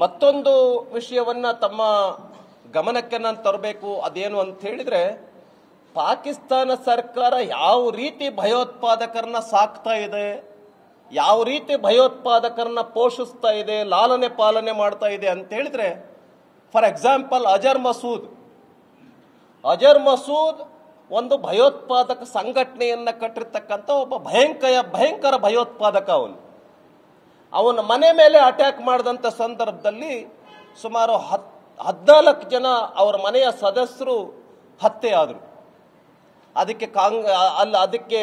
ಮತ್ತೊಂದು ವಿಷಯವನ್ನ ತಮ್ಮ ಗಮನಕ್ಕೆ ನಾನು ತರಬೇಕು. ಅದೇನು ಅಂತ ಹೇಳಿದ್ರೆ, ಪಾಕಿಸ್ತಾನ ಸರ್ಕಾರ ಯಾವ ರೀತಿ ಭಯೋತ್ಪಾದಕರನ್ನ ಸಾಕ್ತಾ ಇದೆ, ಯಾವ ರೀತಿ ಭಯೋತ್ಪಾದಕರನ್ನ ಪೋಷಿಸ್ತಾ ಇದೆ, ಲಾಲನೆ ಪಾಲನೆ ಮಾಡ್ತಾ ಇದೆ ಅಂತ ಹೇಳಿದ್ರೆ, ಫಾರ್ ಎಕ್ಸಾಂಪಲ್ ಅಜರ್ ಮಸೂದ್ ಒಂದು ಭಯೋತ್ಪಾದಕ ಸಂಘಟನೆಯನ್ನ ಕಟ್ಟಿರ್ತಕ್ಕಂಥ ಒಬ್ಬ ಭಯಂಕರ ಭಯೋತ್ಪಾದಕ. ಅವನ ಮನೆ ಮೇಲೆ ಅಟ್ಯಾಕ್ ಮಾಡಿದಂಥ ಸಂದರ್ಭದಲ್ಲಿ ಸುಮಾರು 14 ಜನ ಅವರ ಮನೆಯ ಸದಸ್ಯರು ಹತ್ಯೆ ಆದರು. ಅದಕ್ಕೆ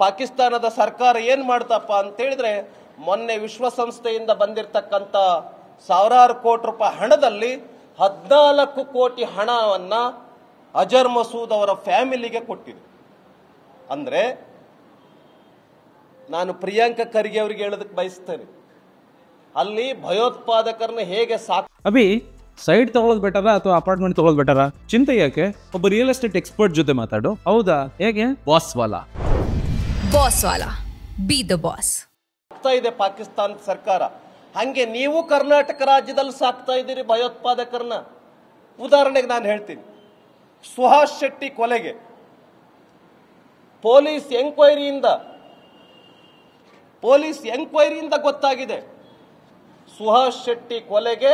ಪಾಕಿಸ್ತಾನದ ಸರ್ಕಾರ ಏನ್ ಮಾಡ್ತಪ್ಪ ಅಂತ ಹೇಳಿದ್ರೆ, ಮೊನ್ನೆ ವಿಶ್ವಸಂಸ್ಥೆಯಿಂದ ಬಂದಿರತಕ್ಕಂಥ ಸಾವಿರಾರು ಕೋಟಿ ರೂಪಾಯಿ ಹಣದಲ್ಲಿ 14 ಕೋಟಿ ಹಣವನ್ನ ಅಜರ್ ಮಸೂದ್ ಅವರ ಫ್ಯಾಮಿಲಿಗೆ ಕೊಟ್ಟಿದೆ. ಅಂದ್ರೆ ನಾನು ಪ್ರಿಯಾಂಕಾ ಖರ್ಗೆ ಅವರಿಗೆ ಹೇಳೋದಕ್ಕೆ ಬಯಸ್ತೇನೆ, ಅಲ್ಲಿ ಭಯೋತ್ಪಾದಕರನ್ನ ಹೇಗೆ ಅಭಿ ಸೈಡ್ ತಗೊಳ್ಳೋದು ಬೆಟರ ಅಥವಾ ಅಪಾರ್ಟ್ಮೆಂಟ್ ತಗೊಳ್ಳೋದು ಬೆಟರ? ಚಿಂತೆ ಯಾಕೆ, ಒಬ್ಬ ರಿಯಲ್ ಎಸ್ಟೇಟ್ ಎಕ್ಸ್ಪರ್ಟ್ ಜೊತೆ ಮಾತಾಡು. ಹೌದಾ, ಹೇಗೆ? Boss Vala B the boss ಆಗ್ತಾ ಇದೆ ಪಾಕಿಸ್ತಾನ ಸರ್ಕಾರ. ಹಂಗೆ ನೀವು ಕರ್ನಾಟಕ ರಾಜ್ಯದಲ್ಲಿ ಸಾಕ್ತಾ ಇದ್ದೀರಿ ಭಯೋತ್ಪಾದಕರನ್ನ. ಉದಾಹರಣೆಗೆ ನಾನು ಹೇಳ್ತೀನಿ, ಸುಹಾಸ್ ಶೆಟ್ಟಿ ಕೊಲೆಗೆ ಪೊಲೀಸ್ ಎಂಕ್ವೈರಿಯಿಂದ ಗೊತ್ತಾಗಿದೆ, ಸುಹಾಸ್ ಶೆಟ್ಟಿ ಕೊಲೆಗೆ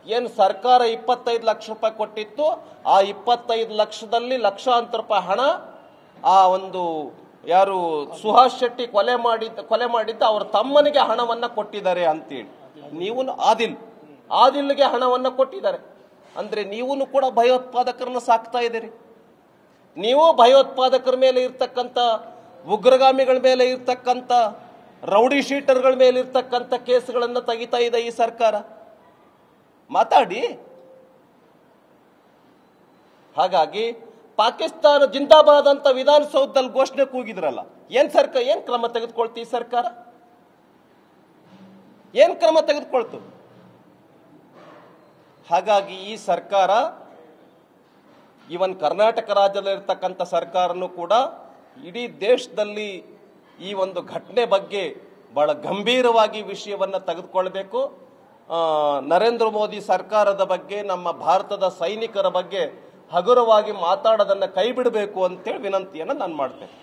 ಏನು ಸರ್ಕಾರ 25 ಲಕ್ಷ ರೂಪಾಯಿ ಕೊಟ್ಟಿತ್ತು, ಆ 25 ಲಕ್ಷದಲ್ಲಿ ಲಕ್ಷಾಂತರ ರೂಪಾಯಿ ಹಣ ಆ ಒಂದು ಯಾರು ಸುಹಾಸ್ ಶೆಟ್ಟಿ ಕೊಲೆ ಮಾಡಿದ್ದ ಅವರ ತಮ್ಮನಿಗೆ ಹಣವನ್ನ ಕೊಟ್ಟಿದ್ದಾರೆ ಅಂತೇಳಿ. ನೀವು ಆದಿಲ್ಗೆ ಹಣವನ್ನ ಕೊಟ್ಟಿದ್ದಾರೆ. ಅಂದ್ರೆ ನೀವು ಕೂಡ ಭಯೋತ್ಪಾದಕರನ್ನ ಸಾಕ್ತಾ ಇದ್ದೀರಿ. ನೀವು ಭಯೋತ್ಪಾದಕರ ಮೇಲೆ ಇರ್ತಕ್ಕಂಥ, ಉಗ್ರಗಾಮಿಗಳ ಮೇಲೆ ಇರ್ತಕ್ಕಂಥ, ರೌಡಿ ಶೀಟರ್ಗಳ ಮೇಲೆ ಇರ್ತಕ್ಕಂಥ ಕೇಸ್ಗಳನ್ನು ತೆಗಿತಾ ಇದೆ ಈ ಸರ್ಕಾರ. ಮಾತಾಡಿ. ಹಾಗಾಗಿ ಪಾಕಿಸ್ತಾನ ಜಿಂದಾಬಾದ್ ಅಂತ ವಿಧಾನಸೌಧದಲ್ಲಿ ಘೋಷಣೆ ಕೂಗಿದ್ರಲ್ಲ, ಏನ್ ಕ್ರಮ ತೆಗೆದುಕೊಳ್ತಿ ಸರ್ಕಾರ? ಏನ್ ಕ್ರಮ ತೆಗೆದುಕೊಳ್ತು? ಹಾಗಾಗಿ ಈ ಸರ್ಕಾರ, ಇವನ್ ಕರ್ನಾಟಕ ರಾಜ್ಯದಲ್ಲಿರ್ತಕ್ಕಂಥ ಸರ್ಕಾರನೂ ಕೂಡ ಇಡೀ ದೇಶದಲ್ಲಿ ಈ ಒಂದು ಘಟನೆ ಬಗ್ಗೆ ಬಹಳ ಗಂಭೀರವಾಗಿ ವಿಷಯವನ್ನ ತೆಗೆದುಕೊಳ್ಬೇಕು. ನರೇಂದ್ರ ಮೋದಿ ಸರ್ಕಾರದ ಬಗ್ಗೆ, ನಮ್ಮ ಭಾರತದ ಸೈನಿಕರ ಬಗ್ಗೆ ಹಗುರವಾಗಿ ಮಾತಾಡೋದನ್ನ ಕೈ ಬಿಡಬೇಕು ಅಂತೇಳಿ ವಿನಂತಿಯನ್ನು ನಾನು ಮಾಡ್ತೇನೆ.